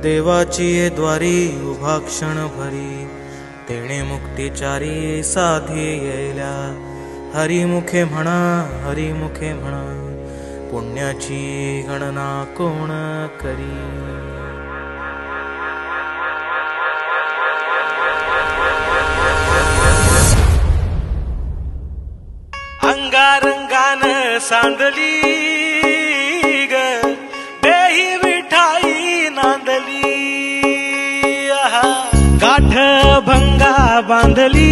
देवाची ये द्वारी उभा क्षण भरी, तेणे मुक्तिचारी साधी येल्या. हरिमुखे म्हणा, हरिमुखे म्हणा, पुण्याची गणना कोण करी. अंगारंगान सांडली ग देही विठाई नांदली. गाठ भंगा बांधली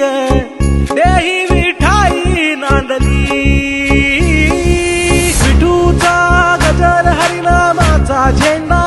ग देही विठाई नांदली. विठूचा गजर हरिनामाचा झेंडा